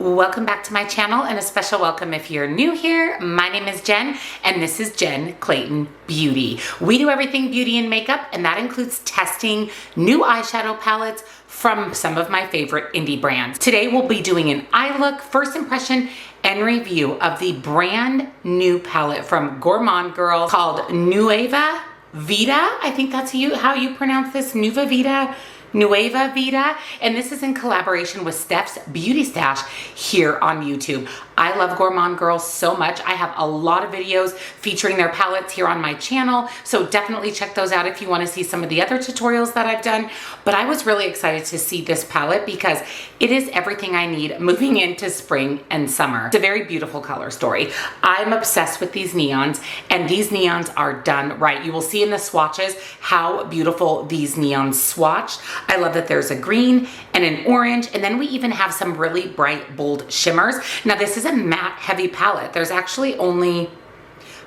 Welcome back to my channel, and a special welcome if you're new here. My name is Jen and this is Jen Clayton Beauty. We do everything beauty and makeup, and that includes testing new eyeshadow palettes from some of my favorite indie brands. Today we'll be doing an eye look, first impression, and review of the brand new palette from Gourmande Girls called Nueva Vida. I think that's how you pronounce this, Nueva Vida, and this is in collaboration with Steph's Beauty Stash here on YouTube. I love Gourmande Girls so much. I have a lot of videos featuring their palettes here on my channel, so definitely check those out if you want to see some of the other tutorials that I've done. But I was really excited to see this palette because it is everything I need moving into spring and summer. It's a very beautiful color story. I'm obsessed with these neons, and these neons are done right. You will see in the swatches how beautiful these neons swatched. I love that there's a green and an orange, and then we even have some really bright, bold shimmers. Now this is a matte heavy palette. There's actually only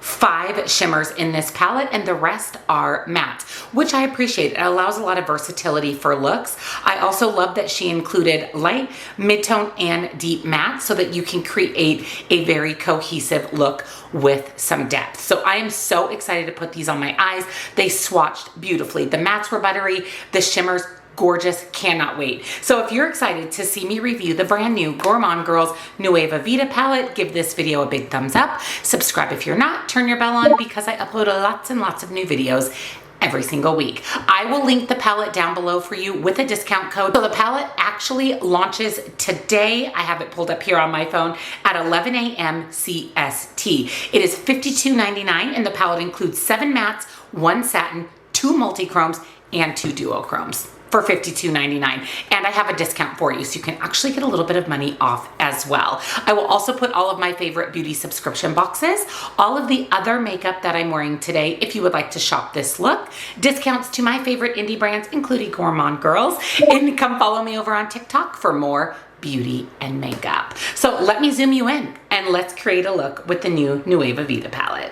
5 shimmers in this palette, and the rest are matte, which I appreciate. It allows a lot of versatility for looks. I also love that she included light, mid-tone, and deep matte so that you can create a very cohesive look with some depth. So I am so excited to put these on my eyes. They swatched beautifully. The mattes were buttery, the shimmers gorgeous, cannot wait. So if you're excited to see me review the brand new Gourmande Girls Nueva Vida palette, give this video a big thumbs up. Subscribe if you're not, turn your bell on because I upload lots and lots of new videos every single week. I will link the palette down below for you with a discount code. So the palette actually launches today. I have it pulled up here on my phone at 11 a.m. CST. It is $52.99 and the palette includes 7 mattes, 1 satin, 2 multi-chromes, and 2 duochromes for $52.99. And I have a discount for you, so you can actually get a little bit of money off as well. I will also put all of my favorite beauty subscription boxes, all of the other makeup that I'm wearing today if you would like to shop this look, discounts to my favorite indie brands, including Gourmande Girls, and come follow me over on TikTok for more beauty and makeup. So let me zoom you in and let's create a look with the new Nueva Vida palette.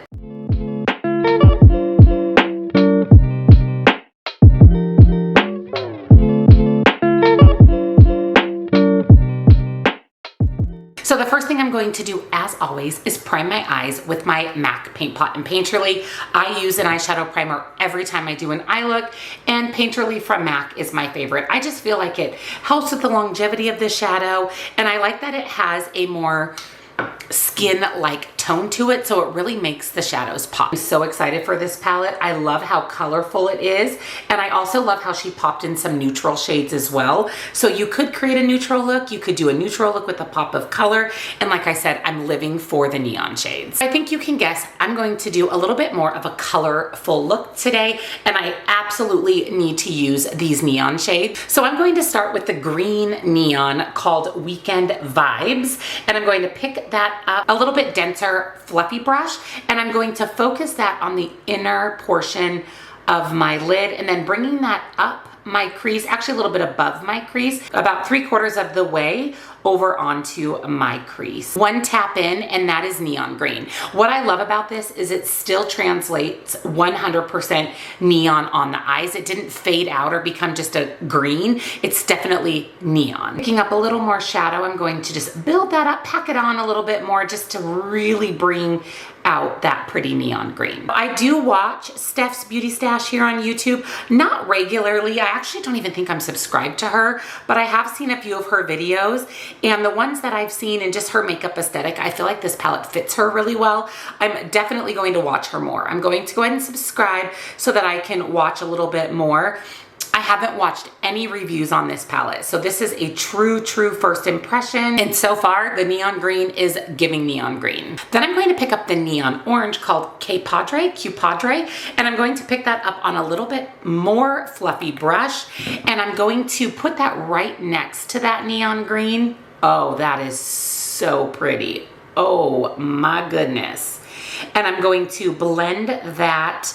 So the first thing I'm going to do, as always, is prime my eyes with my MAC Paint Pot and Painterly. I use an eyeshadow primer every time I do an eye look, and Painterly from MAC is my favorite. I just feel like it helps with the longevity of the shadow, and I like that it has a more skin-like tone to it, so it really makes the shadows pop. I'm so excited for this palette. I love how colorful it is, and I also love how she popped in some neutral shades as well. So you could create a neutral look, you could do a neutral look with a pop of color, and like I said, I'm living for the neon shades. I think you can guess I'm going to do a little bit more of a colorful look today, and I absolutely need to use these neon shades. So I'm going to start with the green neon called Weekend Vibes, and I'm going to pick that up a little bit denser fluffy brush, and I'm going to focus that on the inner portion of my lid, and then bringing that up my crease, actually a little bit above my crease, about 3/4 of the way over onto my crease. One tap in, and that is neon green. What I love about this is it still translates 100% neon on the eyes. It didn't fade out or become just a green. It's definitely neon. Picking up a little more shadow, I'm going to just build that up, pack it on a little bit more just to really bring out that pretty neon green. I do watch Steph's Beauty Stash here on YouTube, not regularly. I actually don't even think I'm subscribed to her, but I have seen a few of her videos, and the ones that I've seen and just her makeup aesthetic, I feel like this palette fits her really well. I'm definitely going to watch her more. I'm going to go ahead and subscribe so that I can watch a little bit more. I haven't watched any reviews on this palette, so this is a true first impression, and so far the neon green is giving neon green. Then I'm going to pick up the neon orange called Q Padre, and I'm going to pick that up on a little bit more fluffy brush, and I'm going to put that right next to that neon green. Oh, that is so pretty. Oh my goodness. And I'm going to blend that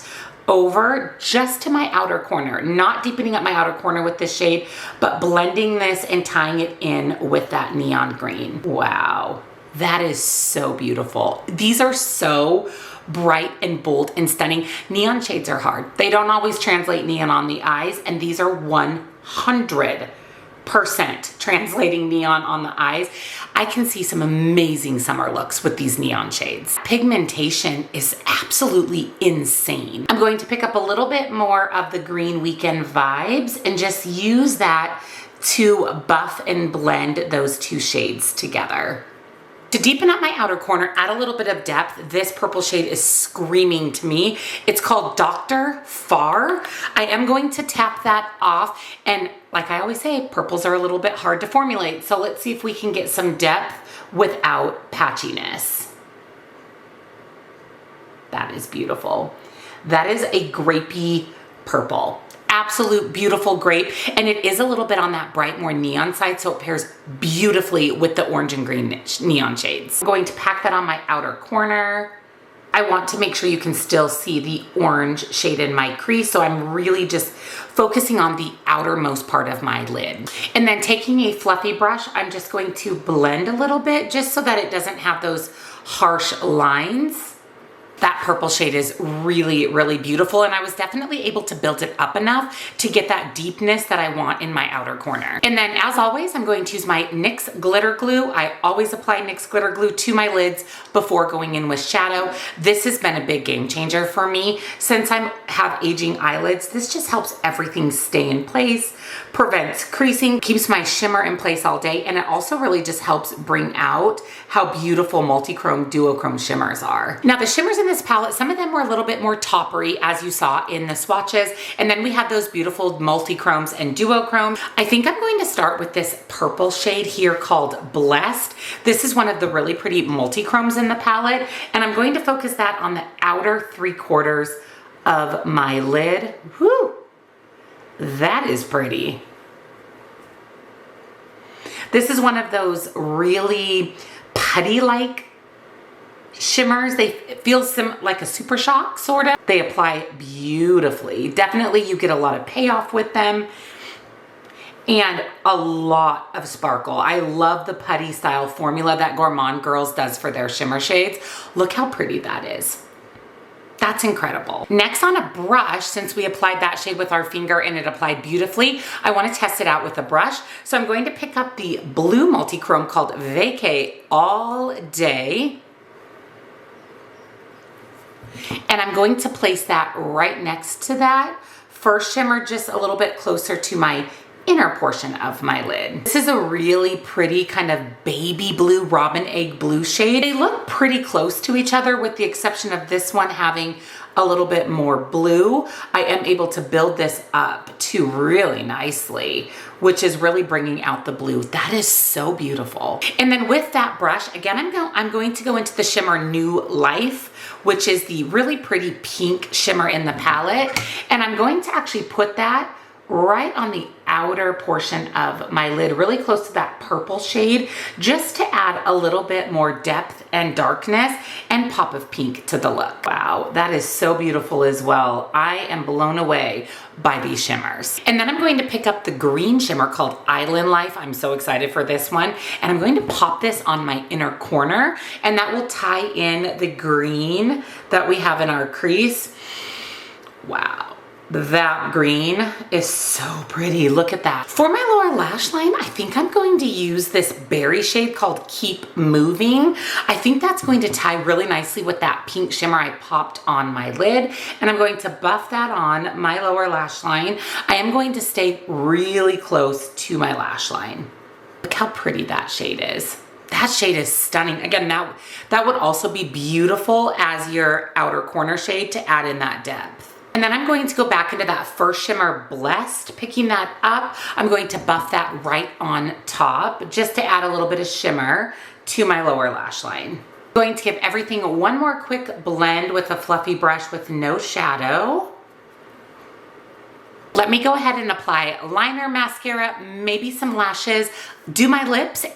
over just to my outer corner, not deepening up my outer corner with this shade, but blending this and tying it in with that neon green. Wow, that is so beautiful. These are so bright and bold and stunning. Neon shades are hard. They don't always translate neon on the eyes, and these are 100% 100% translating neon on the eyes. I can see some amazing summer looks with these neon shades. Pigmentation is absolutely insane. I'm going to pick up a little bit more of the Green Weekend vibes and just use that to buff and blend those two shades together. To deepen up my outer corner, add a little bit of depth. This purple shade is screaming to me. It's called Dr. Far. I am going to tap that off, and like I always say, purples are a little bit hard to formulate. So let's see if we can get some depth without patchiness. That is beautiful. That is a grapey purple. Absolute beautiful grape, and it is a little bit on that bright, more neon side, so it pairs beautifully with the orange and green neon shades. I'm going to pack that on my outer corner. I want to make sure you can still see the orange shade in my crease, so I'm really just focusing on the outermost part of my lid. And then taking a fluffy brush, I'm just going to blend a little bit just so that it doesn't have those harsh lines. That purple shade is really, really beautiful, and I was definitely able to build it up enough to get that deepness that I want in my outer corner. And then, as always, I'm going to use my NYX glitter glue. I always apply NYX glitter glue to my lids before going in with shadow. This has been a big game changer for me. Since I have aging eyelids, this just helps everything stay in place, prevents creasing, keeps my shimmer in place all day, and it also really just helps bring out how beautiful multi-chrome duochrome shimmers are. Now, the shimmers in this palette, some of them were a little bit more toppery, as you saw in the swatches, and then we had those beautiful multi-chromes and duochromes. I think I'm going to start with this purple shade here called Blessed. This is one of the really pretty multi-chromes in the palette, and I'm going to focus that on the outer 3/4 of my lid. Whew, that is pretty. This is one of those really putty-like shimmers. It feels like a super shock, sort of. They apply beautifully. Definitely you get a lot of payoff with them and a lot of sparkle. I love the putty style formula that Gourmande Girls does for their shimmer shades. Look how pretty that is. That's incredible. Next, on a brush, since we applied that shade with our finger and it applied beautifully, I want to test it out with a brush. So I'm going to pick up the blue multi-chrome called Vacay All Day. And I'm going to place that right next to that first shimmer, just a little bit closer to my inner portion of my lid. This is a really pretty kind of baby blue, robin egg blue shade. They look pretty close to each other with the exception of this one having a little bit more blue. I am able to build this up too really nicely, which is really bringing out the blue. That is so beautiful. And then with that brush, again, I'm going to go into the shimmer New Life, which is the really pretty pink shimmer in the palette. And I'm going to actually put that right on the outer portion of my lid, really close to that purple shade, just to add a little bit more depth and darkness and pop of pink to the look. Wow, that is so beautiful as well. I am blown away by these shimmers. And then I'm going to pick up the green shimmer called Island Life. I'm so excited for this one. And I'm going to pop this on my inner corner, and that will tie in the green that we have in our crease. Wow. That green is so pretty. Look at that. For my lower lash line, I think I'm going to use this berry shade called Keep Moving. I think that's going to tie really nicely with that pink shimmer I popped on my lid. And I'm going to buff that on my lower lash line. I am going to stay really close to my lash line. Look how pretty that shade is. That shade is stunning. Again, that would also be beautiful as your outer corner shade to add in that depth. And then I'm going to go back into that first shimmer Blessed, picking that up. I'm going to buff that right on top just to add a little bit of shimmer to my lower lash line. I'm going to give everything one more quick blend with a fluffy brush with no shadow. Let me go ahead and apply liner, mascara, maybe some lashes, do my lips,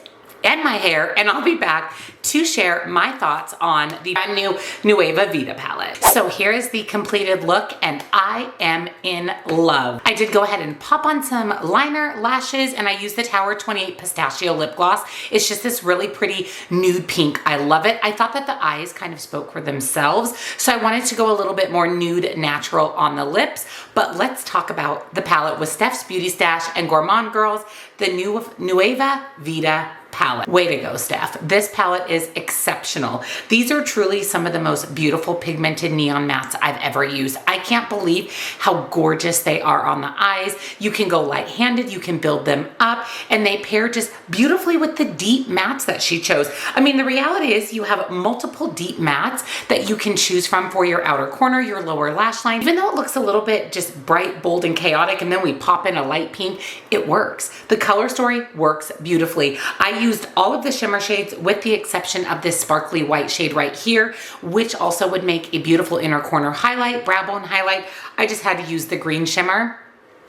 and my hair, and I'll be back to share my thoughts on the brand new Nueva Vida palette. So here is the completed look, and I am in love. I did go ahead and pop on some liner, lashes, and I used the Tower 28 Pistachio Lip Gloss. It's just this really pretty nude pink. I love it. I thought that the eyes kind of spoke for themselves, so I wanted to go a little bit more nude natural on the lips. But let's talk about the palette with Steph's Beauty Stash and Gourmande Girls, the new Nueva Vida palette. Way to go, Steph. This palette is exceptional. These are truly some of the most beautiful pigmented neon mattes I've ever used. I can't believe how gorgeous they are on the eyes. You can go light-handed, you can build them up, and they pair just beautifully with the deep mattes that she chose. I mean, the reality is you have multiple deep mattes that you can choose from for your outer corner, your lower lash line. Even though it looks a little bit just bright, bold, and chaotic, and then we pop in a light pink, it works. The color story works beautifully. I used all of the shimmer shades with the exception of this sparkly white shade right here, which also would make a beautiful inner corner highlight, brow bone highlight. I just had to use the green shimmer,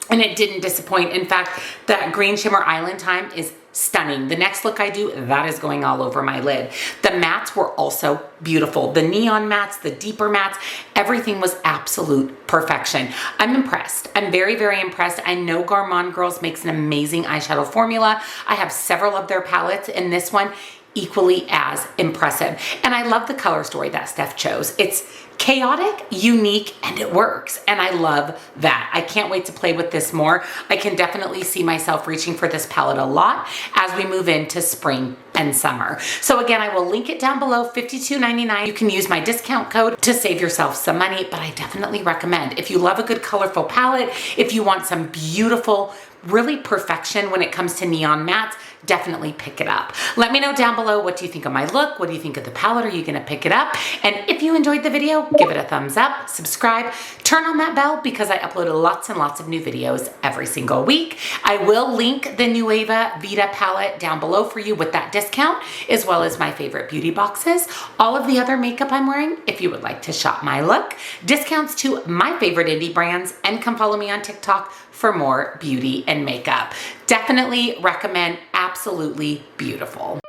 and it didn't disappoint. In fact, that green shimmer Island Time is stunning. The next look I do, that is going all over my lid. The mattes were also beautiful. The neon mattes, the deeper mattes, everything was absolute perfection. I'm impressed. I'm very, very impressed. I know Gourmande Girls makes an amazing eyeshadow formula. I have several of their palettes, and this one equally as impressive. And I love the color story that Steph chose. It's chaotic, unique, and it works. And I love that. I can't wait to play with this more. I can definitely see myself reaching for this palette a lot as we move into spring and summer. So again, I will link it down below, $52.99. You can use my discount code to save yourself some money, but I definitely recommend, if you love a good colorful palette, if you want some beautiful, really perfection when it comes to neon mattes, definitely pick it up. Let me know down below, what do you think of my look? What do you think of the palette? Are you gonna pick it up? And if you enjoyed the video, give it a thumbs up, subscribe, turn on that bell because I upload lots and lots of new videos every single week. I will link the Nueva Vida palette down below for you with that discount, as well as my favorite beauty boxes, all of the other makeup I'm wearing if you would like to shop my look, discounts to my favorite indie brands, and come follow me on TikTok for more beauty and makeup. Definitely recommend. Absolutely beautiful.